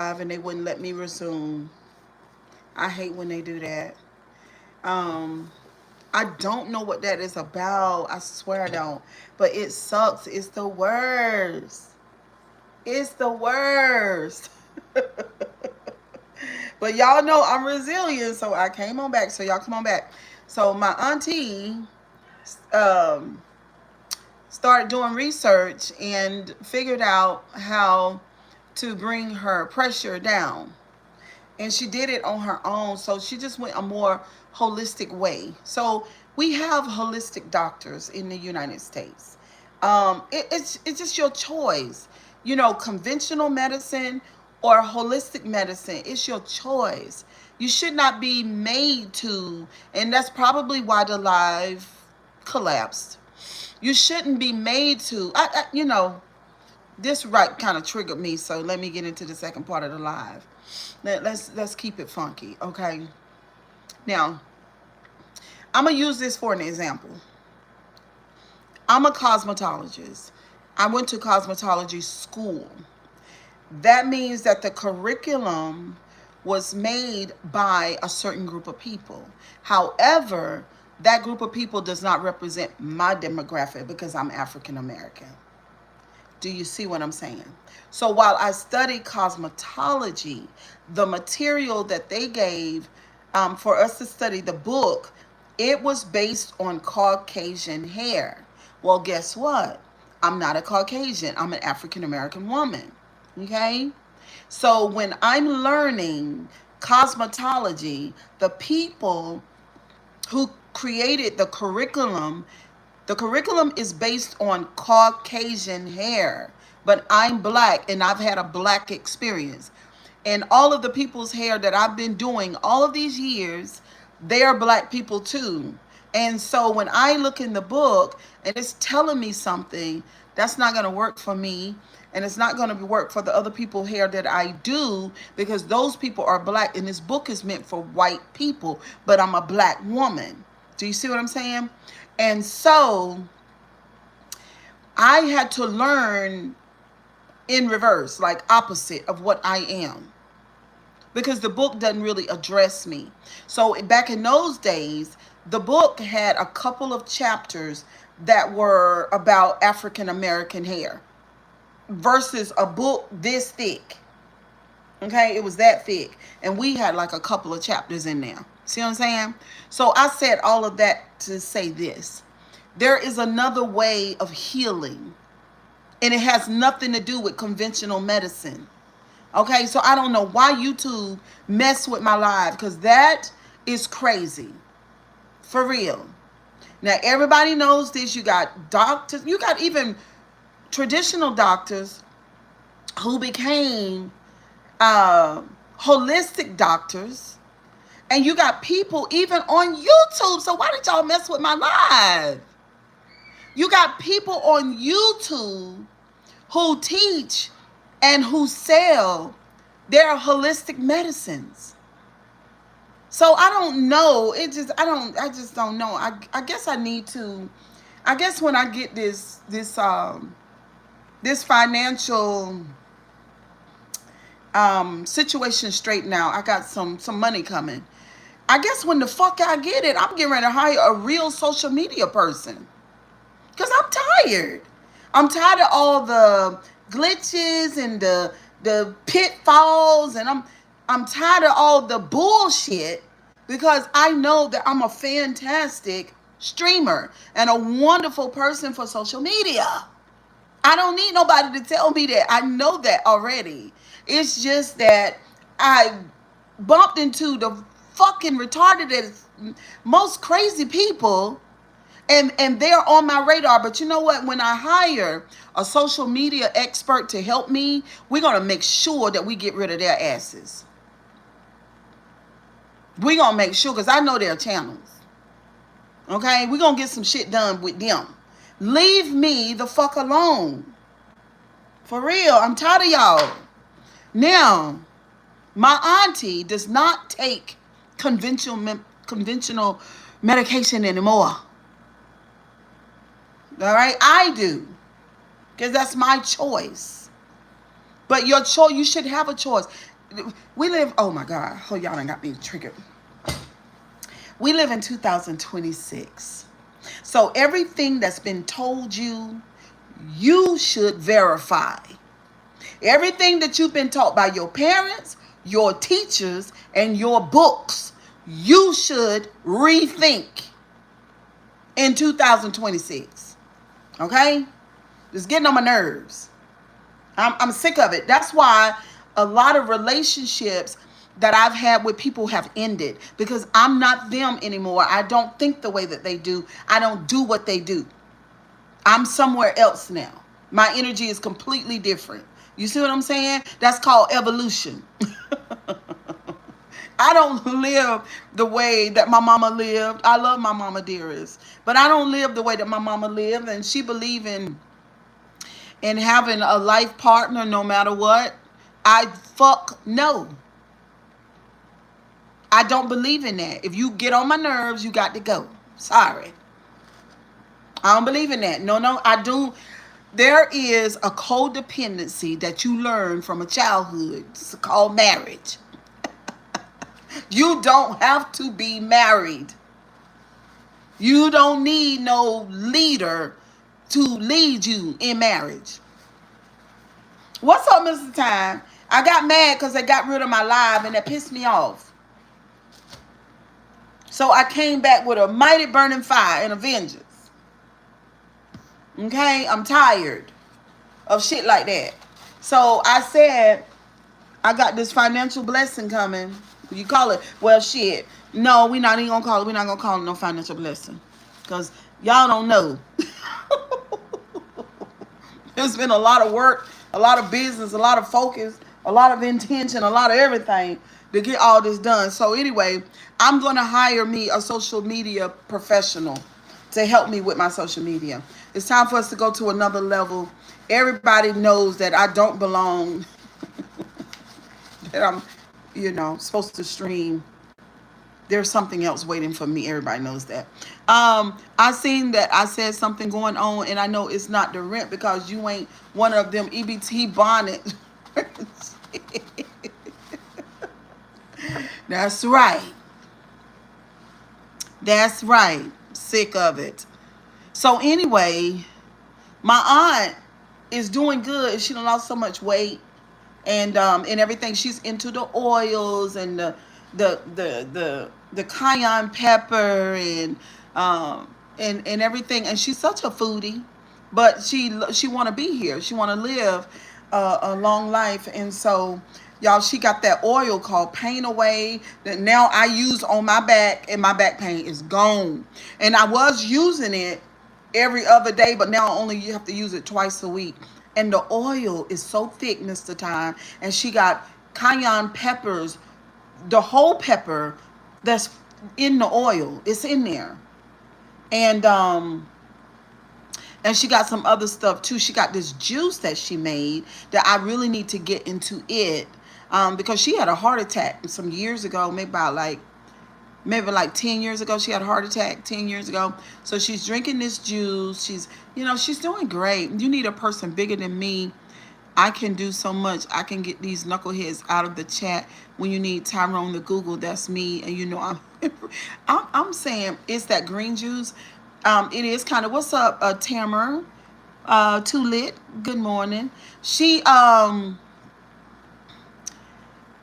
And they wouldn't let me resume. I hate when they do that. Um, I don't know what that is about. I swear I don't. But it sucks. It's the worst. It's the worst. But y'all know I'm resilient, so I came on back. So y'all come on back. So my auntie um, started doing research and figured out how to bring her pressure down. And she did it on her own. So she just went a more holistic way. So we have holistic doctors in the United States. It's just your choice. You know, conventional medicine or holistic medicine. It's your choice. You should not be made to, and that's probably why the live collapsed. You shouldn't be made to. This right kind of triggered me. So let me get into the second part of the live. Let's keep it funky, okay? Now, I'm gonna use this for an example. I'm a cosmetologist. I went to cosmetology school. That means that the curriculum was made by a certain group of people. However, that group of people does not represent my demographic because I'm African American. Do you see what I'm saying? So while I studied cosmetology, the material that they gave for us to study the book, it was based on Caucasian hair. Well, guess what? I'm not a Caucasian. I'm an African American woman. Okay? So when I'm learning cosmetology, the people who created the curriculum is based on Caucasian hair, but I'm black and I've had a black experience. And all of the people's hair that I've been doing all of these years, they are black people too. And so when I look in the book and it's telling me something, that's not going to work for me. And it's not going to work for the other people hair that I do because those people are black. And this book is meant for white people, but I'm a black woman. Do you see what I'm saying? And so I had to learn in reverse, like opposite of what I am, because the book doesn't really address me. So back in those days, the book had a couple of chapters that were about African American hair versus a book this thick. Okay, it was that thick. And we had like a couple of chapters in there. See what I'm saying? So I said all of that to say this. There is another way of healing. And it has nothing to do with conventional medicine. Okay, so I don't know why YouTube mess with my live, because that is crazy. For real. Now, everybody knows this. You got doctors. You got even traditional doctors who became holistic doctors. And you got people even on YouTube. So why did y'all mess with my live? You got people on YouTube who teach and who sell their holistic medicines. So I don't know. I just don't know. I guess I need to, I guess when I get this financial situation straightened out, I got some money coming. I guess when the fuck I get it, I'm getting ready to hire a real social media person. Because I'm tired. I'm tired of all the glitches and the pitfalls, and I'm tired of all the bullshit, because I know that I'm a fantastic streamer and a wonderful person for social media. I don't need nobody to tell me that. I know that already. It's just that I bumped into the fucking retarded, most crazy people, and they're on my radar. But you know what? When I hire a social media expert to help me, we're going to make sure that we get rid of their asses. We're going to make sure, because I know their channels. Okay? We're going to get some shit done with them. Leave me the fuck alone. For real. I'm tired of y'all. Now, my auntie does not take conventional medication anymore. All right? I do. Because that's my choice. But your choice, you should have a choice. we live, oh my God, oh, y'all done got me triggered. We live in 2026. So everything that's been told you, you should verify. Everything that you've been taught by your parents, your teachers, and your books, you should rethink in 2026. Okay? It's getting on my nerves. I'm sick of it. That's why a lot of relationships that I've had with people have ended, because I'm not them anymore. I don't think the way that they do. I don't do what they do. I'm somewhere else now. My energy is completely different. You see what I'm saying? That's called evolution. I don't live the way that my mama lived. I love my mama dearest, but I don't live the way that my mama lived, and she believed in having a life partner no matter what. No. I don't believe in that. If you get on my nerves, you got to go. Sorry. I don't believe in that. No, I do. There is a codependency that you learn from a childhood. It's called marriage. You don't have to be married. You don't need no leader to lead you in marriage. What's up, Mr. Time? I got mad because they got rid of my live and that pissed me off. So I came back with a mighty burning fire and a vengeance. Okay? I'm tired of shit like that. So I said, I got this financial blessing coming. You call it, well, shit. No, we're not even going to call it. We're not going to call it no financial blessing. Because y'all don't know. There's been a lot of work, a lot of business, a lot of focus, a lot of intention, a lot of everything to get all this done. So anyway, I'm going to hire me a social media professional to help me with my social media. It's time for us to go to another level. Everybody knows that I don't belong, that I'm, supposed to stream. There's something else waiting for me. Everybody knows that. I seen that I said something going on, and I know it's not the rent because you ain't one of them EBT bonnet. That's right. That's right. Sick of it. So anyway, my aunt is doing good. She done lost so much weight and everything. She's into the oils and the cayenne pepper and everything. And she's such a foodie, but she want to be here. She want to live a long life. And so, y'all, she got that oil called Pain Away that now I use on my back, and my back pain is gone. And I was using it every other day, but now only you have to use it twice a week. And the oil is so thick, Mr. Time. And she got cayenne peppers, the whole pepper that's in the oil. It's in there. And she got some other stuff too. She got this juice that she made that I really need to get into it. Because she had a heart attack some years ago, maybe like 10 years ago. She had a heart attack 10 years ago. So she's drinking this juice. She's doing great. You need a person bigger than me. I can do so much. I can get these knuckleheads out of the chat. When you need Tyrone the Google, that's me. And I'm saying it's that green juice. It is kind of, what's up, Tamer? Too lit. Good morning.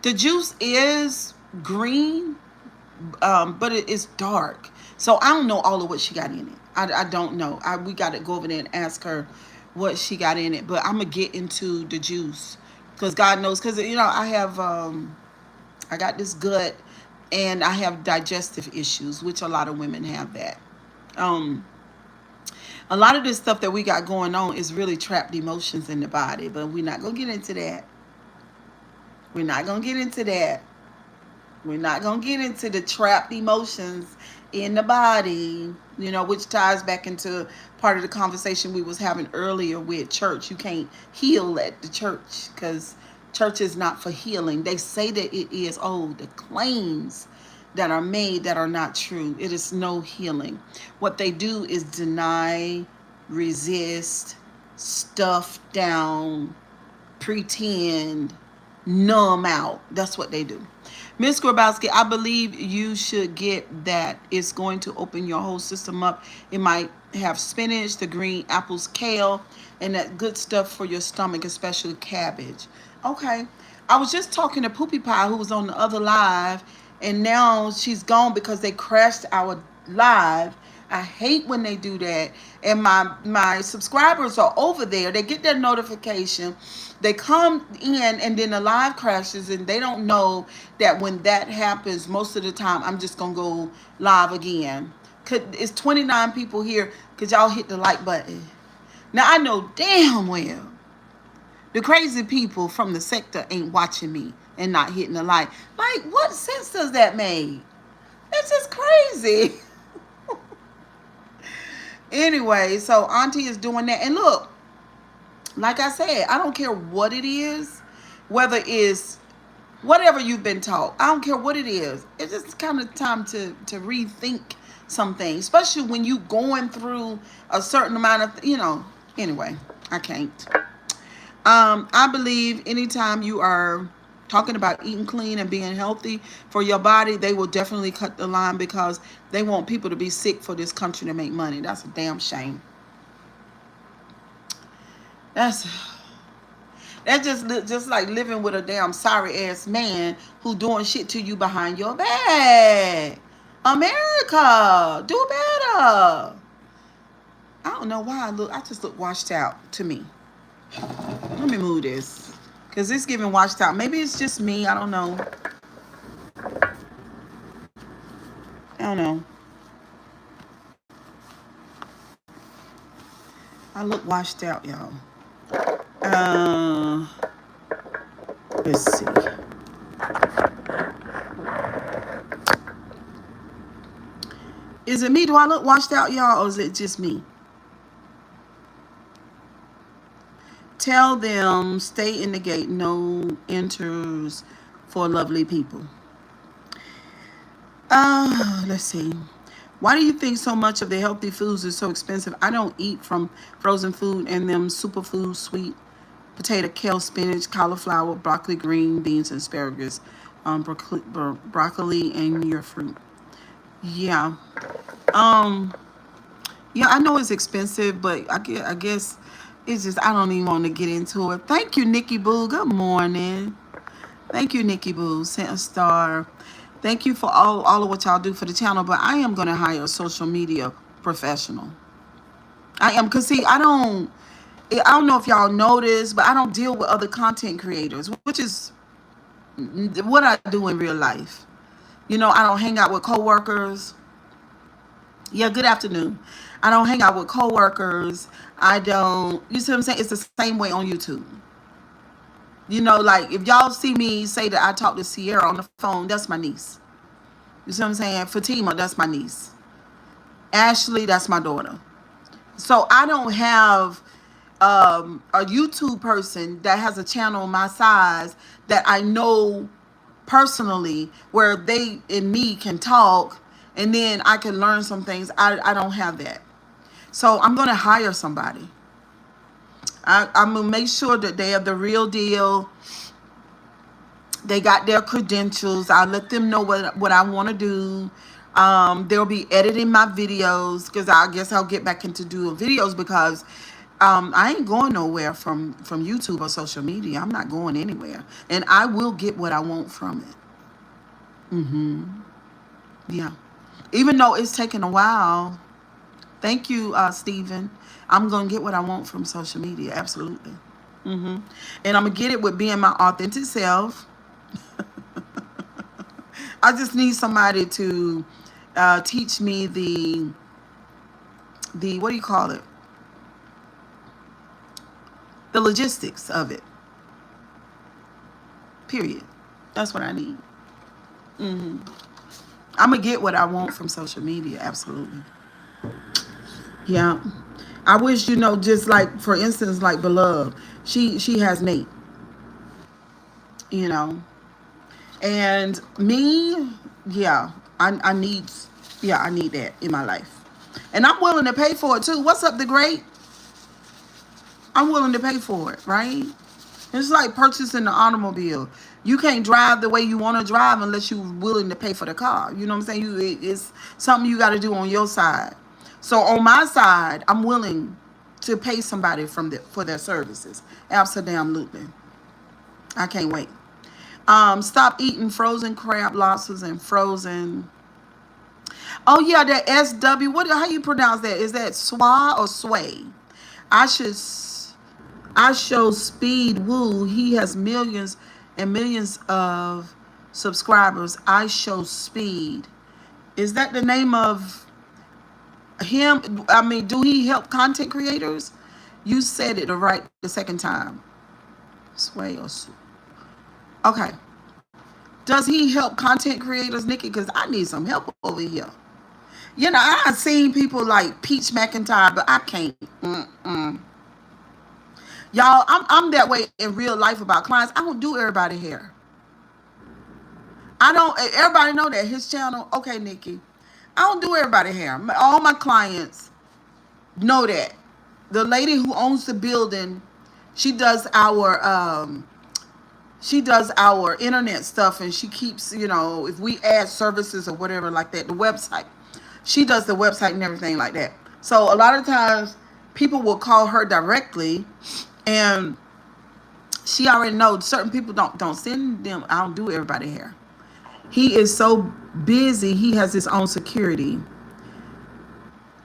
The juice is green, but it is dark. So I don't know all of what she got in it. I don't know. We got to go over there and ask her what she got in it. But I'm going to get into the juice because God knows. Because, I have, I got this gut and I have digestive issues, which a lot of women have that. A lot of this stuff that we got going on is really trapped emotions in the body. But we're not going to get into that. We're not going to get into that. We're not going to get into the trapped emotions in the body, which ties back into part of the conversation we was having earlier with church. You can't heal at the church because church is not for healing. They say that it is. The claims that are made that are not true. It is no healing. What they do is deny, resist, stuff down, pretend, numb out. That's what they do. Miss Grabowski, I believe you should get that. It's going to open your whole system up. It might have spinach, the green apples, kale, and that good stuff for your stomach, especially cabbage. Okay. I was just talking to Poopy Pie, who was on the other live, and now she's gone because they crashed our live. I hate when they do that. And my subscribers are over there. They get their notification. They come in and then the live crashes, and they don't know that when that happens, most of the time I'm just going to go live again. It's 29 people here. Could y'all hit the like button? Now I know damn well the crazy people from the sector ain't watching me and not hitting the like. Like, what sense does that make? It's just crazy. Anyway, so Auntie is doing that. And look, like I said, I don't care what it is, whether it's whatever you've been taught. I don't care what it is. It's just kind of time to rethink some things, especially when you going through a certain amount of, anyway, I can't. I believe anytime you are talking about eating clean and being healthy for your body, they will definitely cut the line because they want people to be sick for this country to make money. That's a damn shame. That's just like living with a damn sorry ass man who doing shit to you behind your back. America, do better. I don't know why I just look washed out to me. Let me move this, because it's giving washed out. Maybe it's just me. I don't know. I look washed out, y'all. Let's see. Is it me? Do I look washed out, y'all, or is it just me? Tell them stay in the gate. No enters for lovely people. Let's see. Why do you think so much of the healthy foods is so expensive? I don't eat from frozen food and them superfoods, sweet potato, kale, spinach, cauliflower, broccoli, green beans, and asparagus, broccoli, and your fruit. Yeah. Yeah, I know it's expensive, but I guess it's just, I don't even want to get into it. Thank you, Nikki Boo. Good morning. Thank you, Nikki Boo. Sent a star. Thank you for all of what y'all do for the channel, but I am going to hire a social media professional. I am, because see, I don't know if y'all notice, but I don't deal with other content creators, which is what I do in real life. I don't hang out with coworkers. Yeah, good afternoon. I don't hang out with coworkers. I don't, you see what I'm saying? It's the same way on YouTube. Like if y'all see me say that I talked to Sierra on the phone, that's my niece. You see what I'm saying? Fatima, that's my niece. Ashley, that's my daughter. So I don't have a YouTube person that has a channel my size that I know personally where they and me can talk and then I can learn some things. I don't have that. So I'm going to hire somebody. I'm going to make sure that they have the real deal. They got their credentials. I'll let them know what I want to do. They'll be editing my videos because I guess I'll get back into doing videos because I ain't going nowhere from YouTube or social media. I'm not going anywhere. And I will get what I want from it. Yeah. Even though it's taken a while. Thank you, Stephen. I'm going to get what I want from social media. Absolutely. And I'm going to get it with being my authentic self. I just need somebody to teach me the what do you call it? The logistics of it. Period. That's what I need. I'm going to get what I want from social media. Absolutely. Yeah. I wish, just like, for instance, like Beloved, she has Nate, and me, yeah, I need that in my life, and I'm willing to pay for it too. What's up, the great? I'm willing to pay for it, right? It's like purchasing an automobile. You can't drive the way you want to drive unless you're willing to pay for the car. You know what I'm saying? It's something you got to do on your side. So on my side, I'm willing to pay somebody for their services. Absolutely. I can't wait. Stop eating frozen crab, lobsters, and frozen. Oh yeah, that SW. What? How you pronounce that? Is that swa or sway? I should. I show Speed Woo. He has millions and millions of subscribers. I show Speed. Is that the name of him? I mean, do he help content creators? You said it right the second time. Sway or okay. Does he help content creators, Nikki? Because I need some help over here. You know, I've seen people like Peach McIntyre, but I can't. Y'all, I'm that way in real life about clients. I don't do everybody hair. I don't. Everybody know that his channel. Okay, Nikki, I don't do everybody hair. All my clients know that. The lady who owns the building, she does our internet stuff, and she keeps, you know, if we add services or whatever like that, the website. She does the website and everything like that. So a lot of times people will call her directly, and she already knows certain people don't send them. I don't do everybody hair. He is so busy. He has his own security.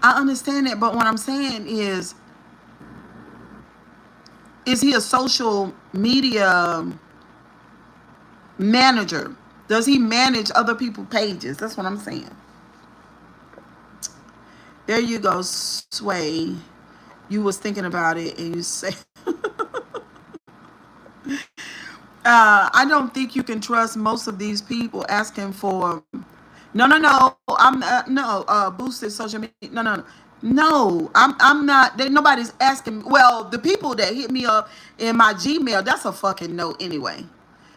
I understand that, but what I'm saying is he a social media manager? Does he manage other people's pages? That's what I'm saying. There you go, Sway. You was thinking about it, and you say, I don't think you can trust most of these people asking for. No. I'm boosted social media. No. I'm not. Nobody's asking. Well, the people that hit me up in my Gmail, that's a fucking no anyway,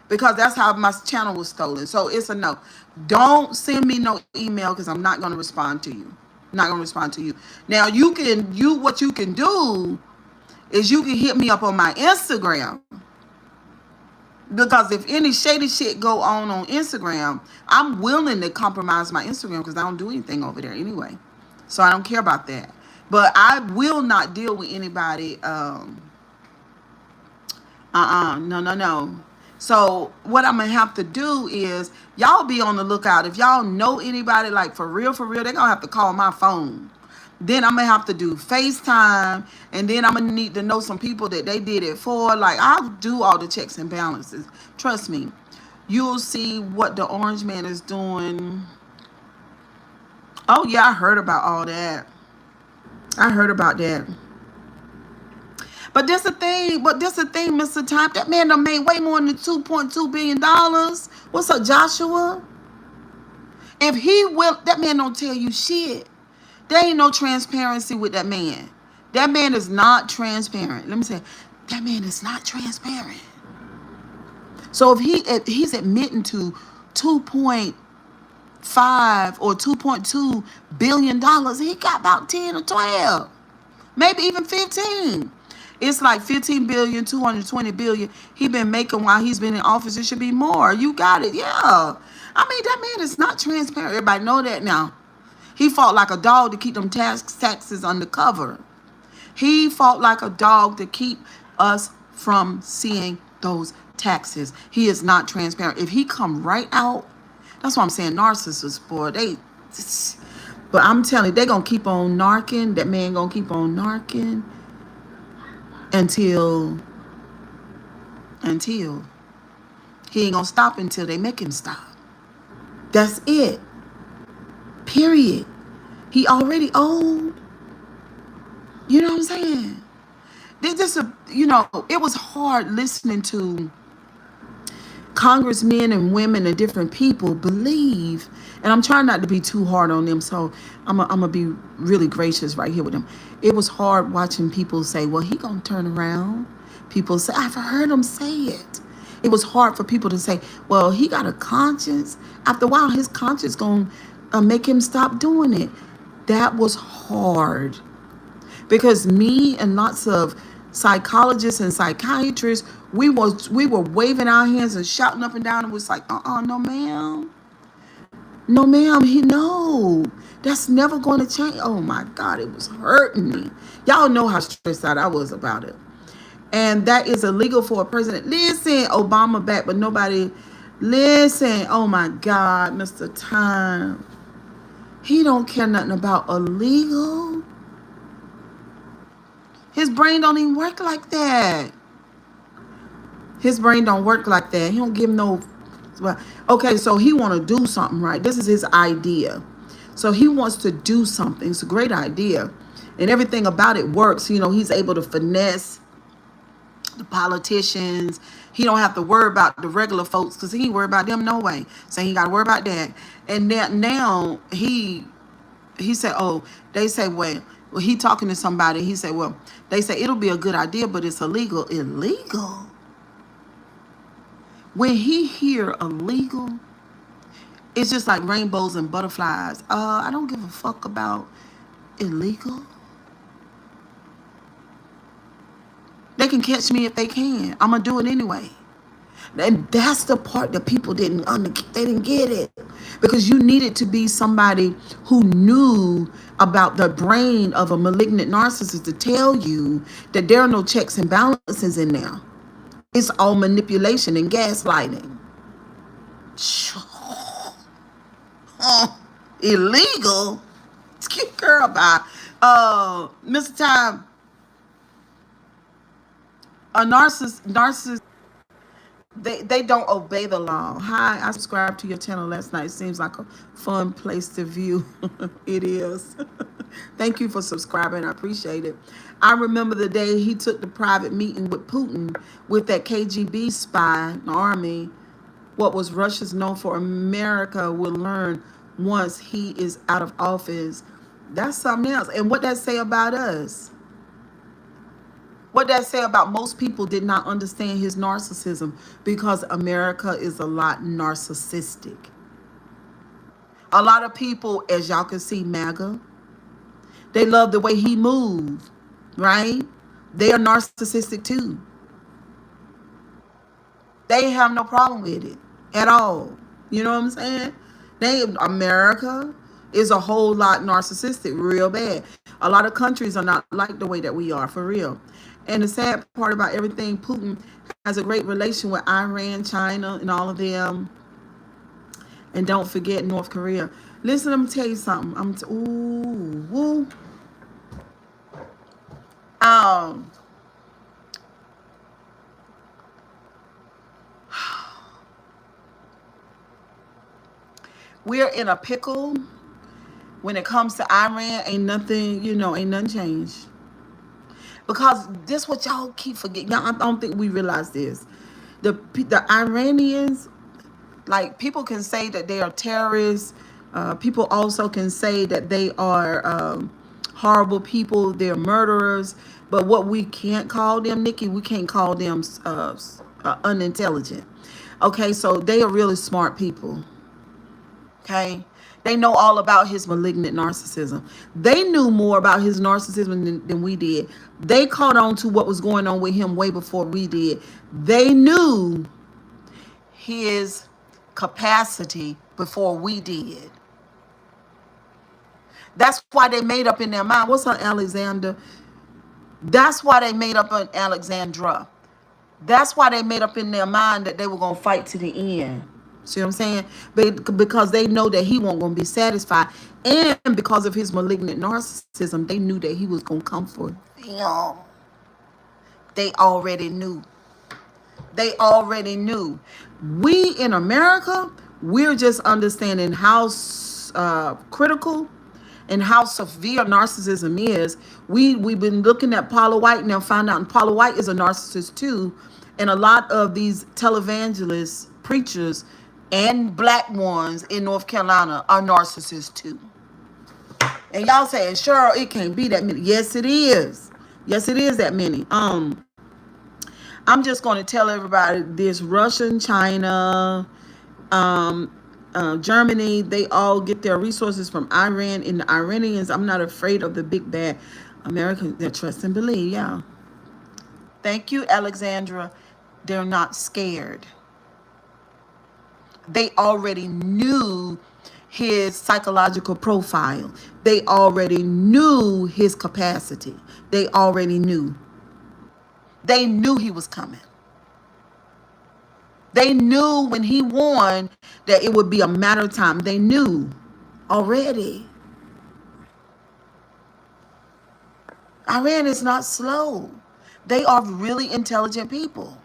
because that's how my channel was stolen. So it's a no. Don't send me no email because I'm not going to respond to you. Not going to respond to you. Now what you can do is you can hit me up on my Instagram. Because if any shady shit go on Instagram, I'm willing to compromise my Instagram because I don't do anything over there anyway. So I don't care about that. But I will not deal with anybody. No. So what I'm going to have to do is, y'all be on the lookout. If y'all know anybody, like for real, they're going to have to call my phone. Then I'm going to have to do FaceTime. And then I'm going to need to know some people that they did it for. Like, I'll do all the checks and balances. Trust me. You'll see what the orange man is doing. Oh, yeah, I heard about all that. I heard about that. But this the thing, Mr. Time. That man done made way more than $2.2 billion. What's up, Joshua? If he will, that man don't tell you shit. There ain't no transparency with that man. That man is not transparent. Let me say, that man is not transparent. So if he's admitting to 2.5 or $2.2 billion, he got about 10 or 12, maybe even 15. It's like 15 billion, 220 billion. He been making while he's been in office. It should be more. You got it. Yeah. I mean, that man is not transparent. Everybody know that now. He fought like a dog to keep them taxes undercover. He fought like a dog to keep us from seeing those taxes. He is not transparent. If he come right out, that's what I'm saying. Narcissists, boy, but I'm telling you, they gonna keep on narking. That man gonna keep on narking until he ain't gonna stop until they make him stop. That's it. Period. He already old. You know what I'm saying? It was hard listening to congressmen and women and different people believe, and I'm trying not to be too hard on them, so I'm gonna be really gracious right here with them. It was hard watching people say, well, he gonna turn around. People say, I've heard him say it. It was hard for people to say, well, he got a conscience. After a while, his conscience gonna make him stop doing it. That was hard, because me and lots of psychologists and psychiatrists, We were waving our hands and shouting up and down. It was like, no, ma'am. No, ma'am. No. That's never going to change. Oh, my God. It was hurting me. Y'all know how stressed out I was about it. And that is illegal for a president. Listen, Obama back, but nobody. Listen. Oh, my God, Mr. Time. He don't care nothing about illegal. His brain don't even work like that. His brain don't work like that. He don't give no. Okay, so he want to do something, right? This is his idea. So he wants to do something. It's a great idea. And everything about it works. You know, he's able to finesse the politicians. He don't have to worry about the regular folks because he ain't worry about them no way. So he got to worry about that. And now he said, oh, they say, well, he talking to somebody. He said, well, they say it'll be a good idea, but it's illegal. Illegal? When he hear illegal, it's just like rainbows and butterflies. I don't give a fuck about illegal. They can catch me if they can. I'm going to do it anyway. And that's the part that people they didn't get it. Because you needed to be somebody who knew about the brain of a malignant narcissist to tell you that there are no checks and balances in there. It's all manipulation and gaslighting. Illegal? Excuse girl, bye. Mr. Time. A narcissist, they don't obey the law. Hi, I subscribed to your channel last night. Seems like a fun place to view. It is. Thank you for subscribing. I appreciate it. I remember the day he took the private meeting with Putin with that KGB spy, the army. What was Russia's known for, America will learn once he is out of office. That's something else. And what that say about us? What that say about most people did not understand his narcissism because America is a lot narcissistic. A lot of people, as y'all can see, MAGA, they love the way he moved, right? They are narcissistic too. They have no problem with it at all. You know what I'm saying? America is a whole lot narcissistic, real bad. A lot of countries are not like the way that we are, for real. And the sad part about everything, Putin has a great relation with Iran, China, and all of them. And don't forget North Korea. Listen, let me tell you something. We're in a pickle when it comes to Iran. Ain't nothing changed. Because this what y'all keep forgetting. Y'all, I don't think we realize this. The Iranians, like, people can say that they are terrorists. People also can say that they are horrible people. They're murderers. But what we can't call them, Nikki, we can't call them unintelligent. Okay, so they are really smart people. Okay? They know all about his malignant narcissism. They knew more about his narcissism than we did. They caught on to what was going on with him way before we did. They knew his capacity before we did. That's why they made up in their mind. What's up, Alexander? That's why they made up in Alexandra. That's why they made up in their mind that they were going to fight to the end. See what I'm saying? Because they know that he won't going to be satisfied. And because of his malignant narcissism, they knew that he was going to come for them. They already knew. They already knew. We in America, we're just understanding how critical and how severe narcissism is. We've been looking at Paula White now, found out Paula White is a narcissist too. And a lot of these televangelists, preachers, and black ones in North Carolina are narcissists too. And y'all saying, Cheryl, it can't be that many. Yes, it is. Yes, it is that many. I'm just going to tell everybody this: Russia, China, Germany, they all get their resources from Iran. And the Iranians, I'm not afraid of the big bad Americans that trust and believe. Yeah. Thank you, Alexandra. They're not scared. They already knew his psychological profile. They already knew his capacity. They already knew. They knew he was coming. They knew when he won that it would be a matter of time. They knew already. Iran is not slow. They are really intelligent people.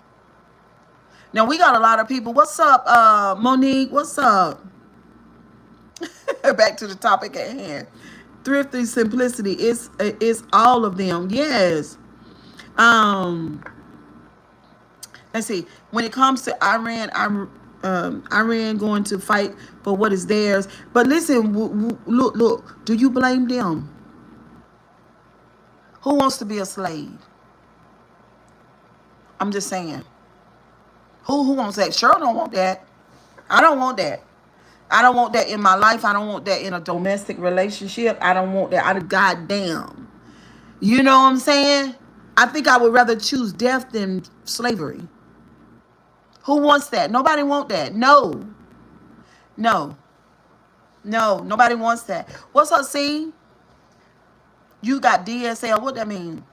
Now we got a lot of people. What's up, Monique? What's up? Back to the topic at hand. Thrifty simplicity is all of them. Yes. Um. Let's see. When it comes to Iran, Iran going to fight for what is theirs. But listen, look. Do you blame them? Who wants to be a slave? I'm just saying. Who wants that? Sure, don't want that. I don't want that. I don't want that in my life. I don't want that in a domestic relationship. I don't want that. Goddamn. You know what I'm saying? I think I would rather choose death than slavery. Who wants that? Nobody wants that. No. No. No. Nobody wants that. What's up, C? You got DSL. What that mean?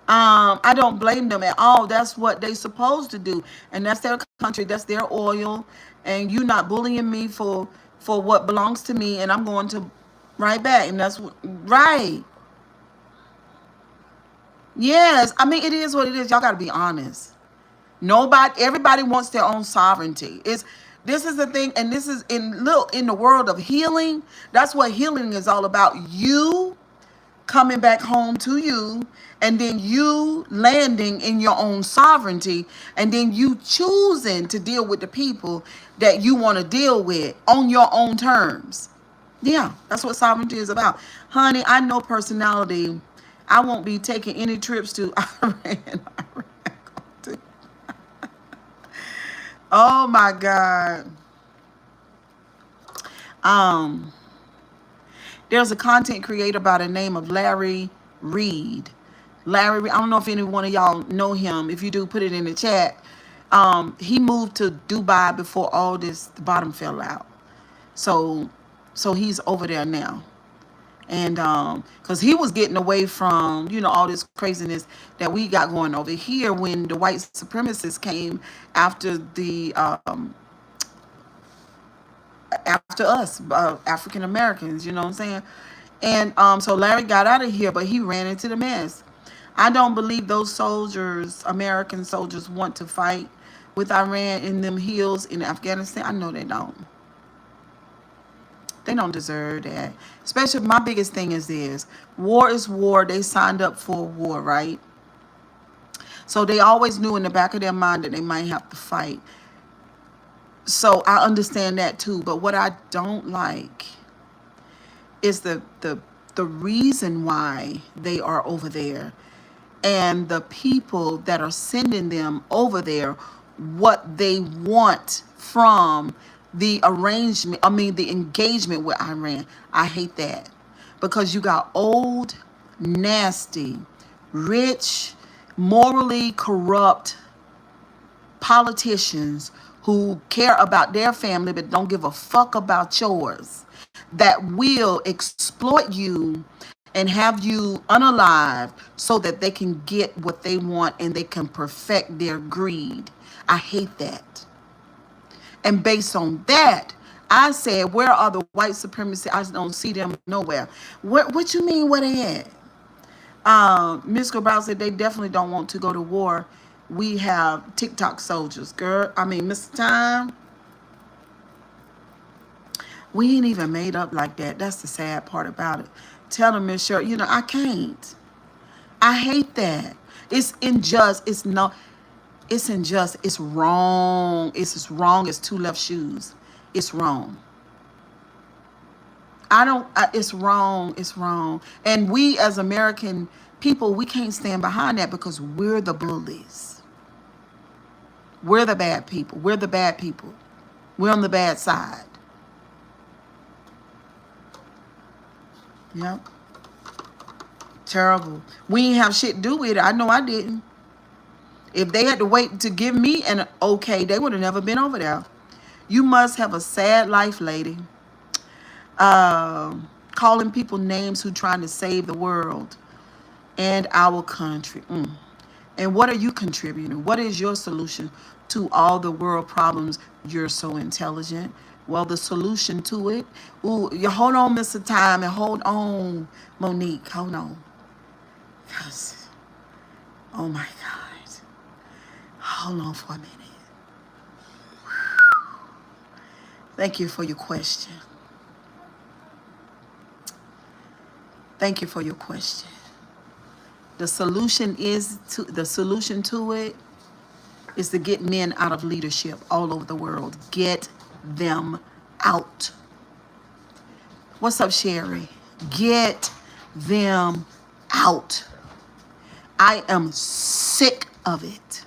I don't blame them at all. That's what they supposed to do. And that's their country. That's their oil. And you not bullying me for what belongs to me. And I'm going to right back. And that's what, right. Yes. I mean, it is what it is. Y'all got to be honest. Everybody wants their own sovereignty. This is the thing. And this is in the world of healing. That's what healing is all about. You coming back home to you, and then you landing in your own sovereignty, and then you choosing to deal with the people that you want to deal with on your own terms. Yeah, that's what sovereignty is about. Honey, I know personality. I won't be taking any trips to Iran. Oh my God. There's a content creator by the name of Larry Reed. I don't know if any one of y'all know him. If you do, put it in the chat. He moved to Dubai before all this, the bottom fell out. So he's over there now. And because he was getting away from, all this craziness that we got going over here when the white supremacists came after after us, African Americans, you know what I'm saying? And so Larry got out of here, but he ran into the mess. I don't believe those soldiers, American soldiers, want to fight with Iran in them hills in Afghanistan. I know they don't. They don't deserve that. Especially, my biggest thing is this. War is war. They signed up for war, right? So they always knew in the back of their mind that they might have to fight. So I understand that too. But what I don't like is the reason why they are over there, and the people that are sending them over there, what they want from the the engagement with Iran. I hate that, because you got old, nasty, rich, morally corrupt politicians who care about their family but don't give a fuck about yours, that will exploit you and have you unalive so that they can get what they want and they can perfect their greed. I hate that. And based on that, I said, where are the white supremacists? I don't see them nowhere. What you mean, where they at? Ms. Grabowski said they definitely don't want to go to war. We have TikTok soldiers, girl. Mr. Time. We ain't even made up like that. That's the sad part about it. Tell them, Miss Sher, I can't. I hate that. It's unjust. It's unjust. It's wrong. It's as wrong as two left shoes. It's wrong. It's wrong. It's wrong. And we as American people, we can't stand behind that because we're the bullies. We're the bad people. We're the bad people. We're on the bad side. Yep. Terrible. We ain't have shit to do with it. I know I didn't. If they had to wait to give me an okay, they would have never been over there. You must have a sad life, lady. Calling people names who trying to save the world and our country. And what are you contributing? What is your solution to all the world problems? You're so intelligent. Well, the solution to it, ooh, you hold on, Mr. Time, and hold on, Monique, hold on. Because, oh my God. Hold on for a minute. Thank you for your question. Thank you for your question. The solution to it is to get men out of leadership all over the world. Get them out. What's up, Sherry? Get them out. I am sick of it.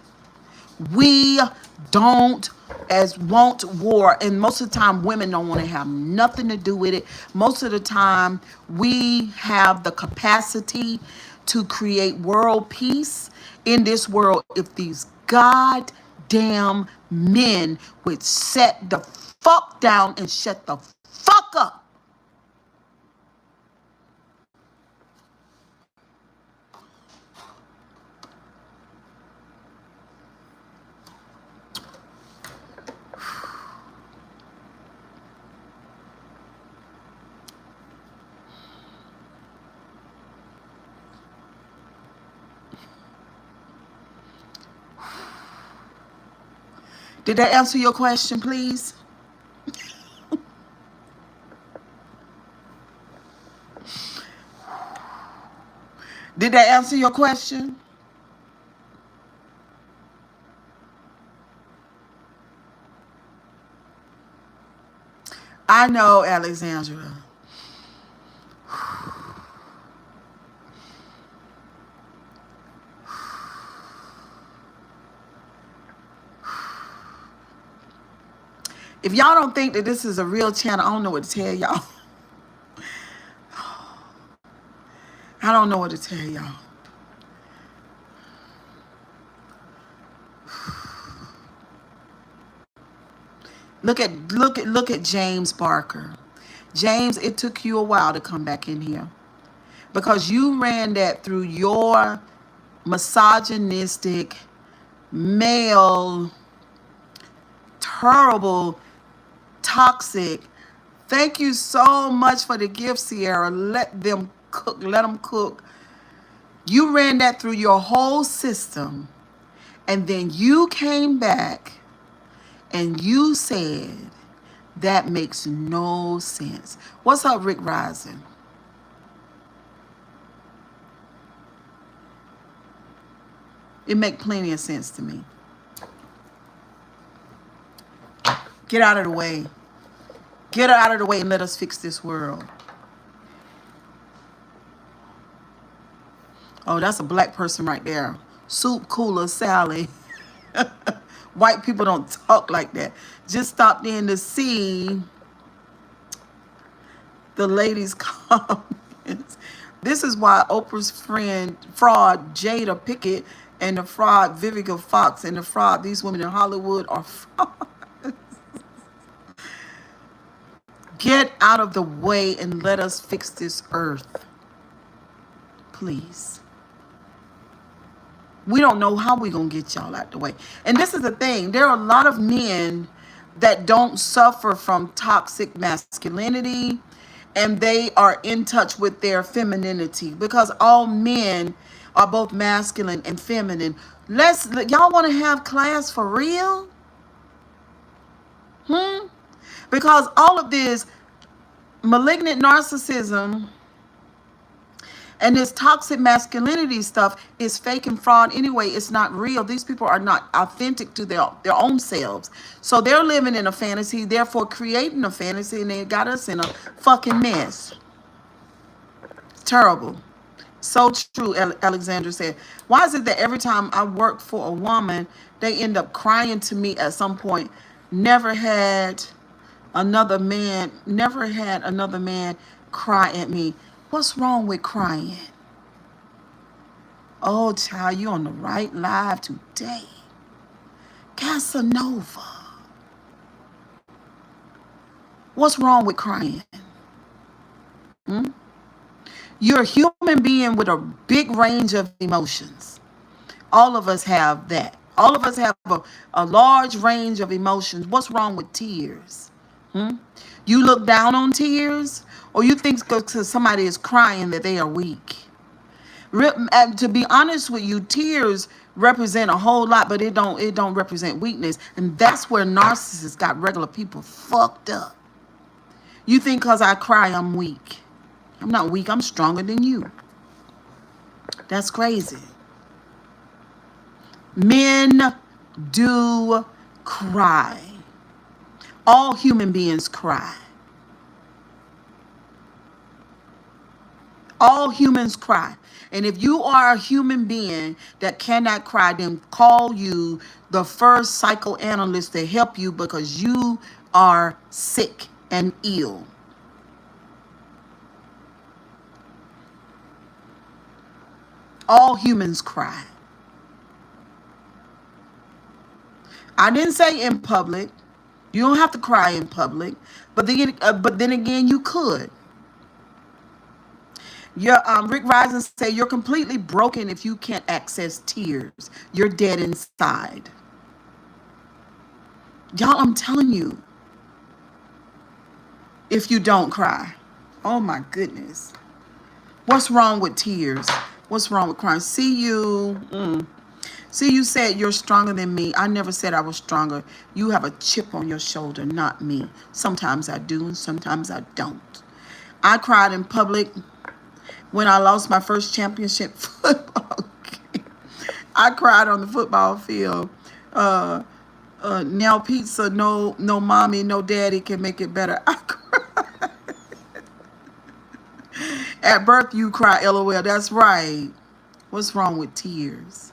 We don't want war, and most of the time women don't want to have nothing to do with it. Most of the time we have the capacity to create world peace in this world if these goddamn men would set the fuck down and shut the fuck up. Did that answer your question, please? Did that answer your question? I know, Alexandra. If y'all don't think that this is a real channel, I don't know what to tell y'all. I don't know what to tell y'all. Look at James Barker. James, it took you a while to come back in here because you ran that through your misogynistic, male, terrible, toxic. Thank you so much for the gift, Sierra. Let them cook. Let them cook. You ran that through your whole system, and then you came back and you said that makes no sense. What's up, Rick Rising? It makes plenty of sense to me. Get out of the way. Get out of the way and let us fix this world. Oh, that's a black person right there. Soup Cooler Sally. White people don't talk like that. Just stopped in to see the ladies' comments. This is why Oprah's friend, fraud Jada Pickett, and the fraud Vivica Fox, and the fraud, these women in Hollywood are frauds. Get out of the way and let us fix this earth. Please. We don't know how we're going to get y'all out the way. And this is the thing. There are a lot of men that don't suffer from toxic masculinity, and they are in touch with their femininity, because all men are both masculine and feminine. Y'all want to have class for real? Because all of this malignant narcissism and this toxic masculinity stuff is fake and fraud anyway. It's not real. These people are not authentic to their own selves. So they're living in a fantasy, therefore creating a fantasy, and they got us in a fucking mess. It's terrible. So true, Alexandra said. Why is it that every time I work for a woman, they end up crying to me at some point? Never had another man cry at me. What's wrong with crying? Oh, child, you on the right live today. Casanova. What's wrong with crying? Hmm? You're a human being with a big range of emotions. All of us have that. All of us have a large range of emotions. What's wrong with tears? Hmm? You look down on tears, or you think because somebody is crying that they are weak. And to be honest with you, tears represent a whole lot, but it don't represent weakness, and that's where narcissists got regular people fucked up. You think because I cry I'm weak? I'm not weak. I'm stronger than you. That's crazy. Men do cry. All human beings cry. All humans cry. And if you are a human being that cannot cry, then call you the first psychoanalyst to help you because you are sick and ill. All humans cry. I didn't say in public. You don't have to cry in public, but then again, you could. Your Rick Rising say you're completely broken if you can't access tears. You're dead inside. Y'all, I'm telling you, if you don't cry. Oh my goodness. What's wrong with tears? What's wrong with crying? See you. See, you said you're stronger than me. I never said I was stronger. You have a chip on your shoulder, not me. Sometimes I do, and sometimes I don't. I cried in public when I lost my first championship football game. I cried on the football field. Now pizza, no mommy, no daddy can make it better. I cried. At birth, you cry, LOL. That's right. What's wrong with tears?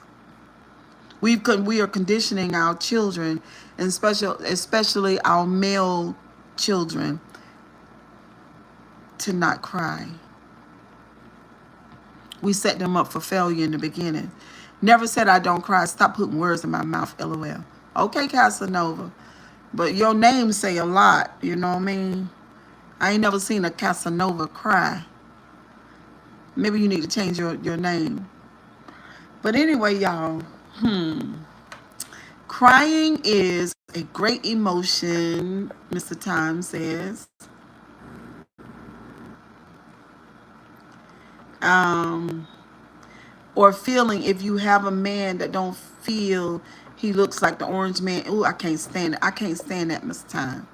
We are conditioning our children, and especially our male children, to not cry. We set them up for failure in the beginning. Never said I don't cry. Stop putting words in my mouth, LOL. Okay, Casanova. But your name say a lot, you know what I mean? I ain't never seen a Casanova cry. Maybe you need to change your name. But anyway, y'all. Crying is a great emotion, Mr. Time says. Or feeling if you have a man that don't feel he looks like the orange man. Ooh, I can't stand it. I can't stand that, Mr. Time.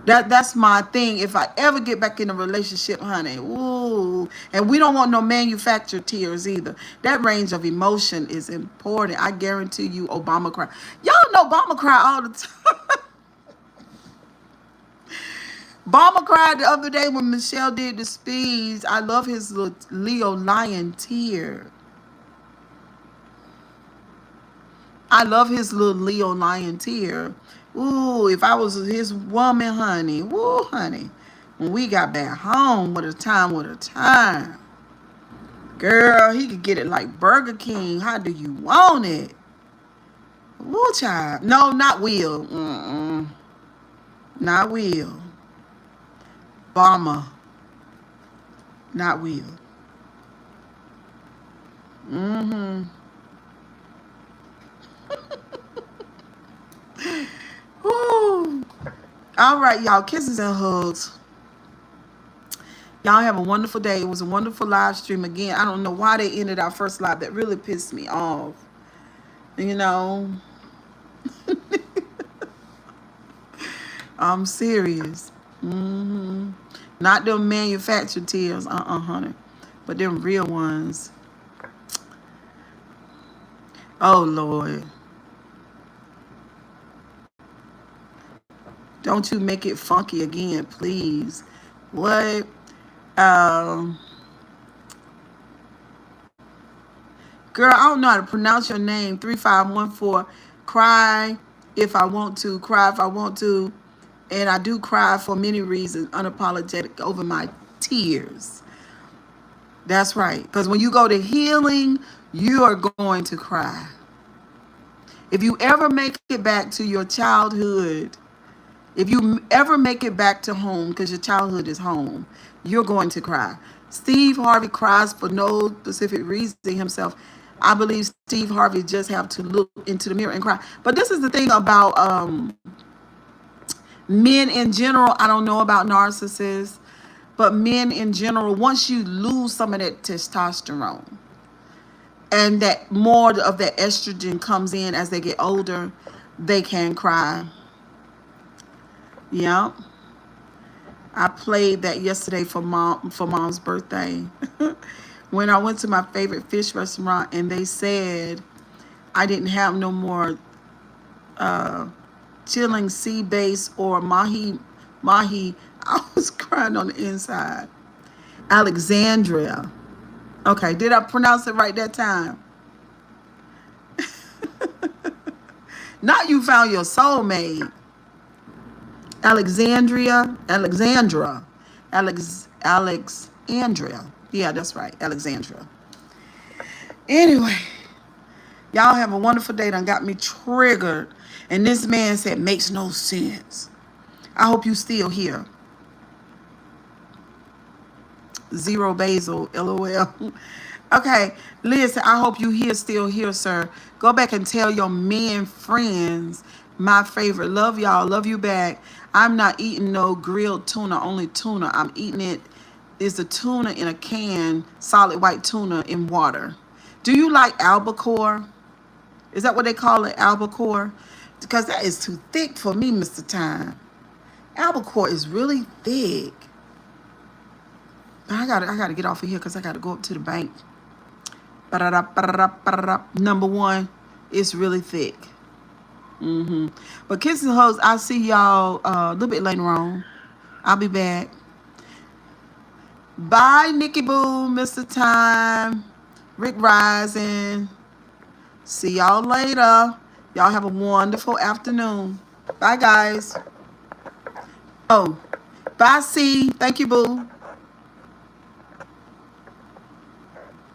That's my thing. If I ever get back in a relationship, honey, ooh, and we don't want no manufactured tears either. That range of emotion is important. I guarantee you, Obama cry. Y'all know Obama cry all the time. Obama cried the other day when Michelle did the speech. I love his little Leo lion tear. I love his little Leo lion tear. Ooh, if I was his woman, honey. Woo, honey. When we got back home, what a time, what a time. Girl, he could get it like Burger King. How do you want it? Woo, child. No, not Will. Not Will. Obama. Not Will. Woo. All right, y'all. Kisses and hugs. Y'all have a wonderful day. It was a wonderful live stream again. I don't know why they ended our first live. That really pissed me off. You know. I'm serious. Not them manufactured tears. Honey. But them real ones. Oh, Lord. Don't you make it funky again, please. What? Girl, I don't know how to pronounce your name. 3514. Cry if I want to. Cry if I want to. And I do cry for many reasons. Unapologetic over my tears. That's right. Because when you go to healing, You are going to cry. If you ever make it back to your childhood, if you ever make it back to home, because your childhood is home, you're going to cry. Steve Harvey cries for no specific reason himself. I believe Steve Harvey just have to look into the mirror and cry. But this is the thing about men in general. I don't know about narcissists, but men in general, once you lose some of that testosterone and that more of that estrogen comes in as they get older, they can cry. Yeah. I played that yesterday for mom's birthday. When I went to my favorite fish restaurant and they said I didn't have no more chilling sea bass or mahi, I was crying on the inside. Alexandria. Okay, did I pronounce it right that time? Not you found your soulmate. Alexandria. Alexandria. Yeah, that's right, Alexandria. Anyway, y'all have a wonderful day. Done got me triggered. And this man said, makes no sense. I hope you still here. Zero basil, LOL. Okay, listen, I hope you still here, sir. Go back and tell your men friends my favorite. Love y'all. Love you back. I'm not eating no grilled tuna, only tuna. I'm eating it. Is a tuna in a can, solid white tuna in water. Do you like albacore? Is that what they call it, albacore? Because that is too thick for me, Mr. Time. Albacore is really thick. I gotta get off of here because I gotta go up to the bank. Number one, it's really thick. But kisses and hugs, I'll see y'all a little bit later on. I'll be back. Bye, Nikki Boo, Mr. Time, Rick Rising. See y'all later. Y'all have a wonderful afternoon. Bye, guys. Oh, bye, C. Thank you, Boo.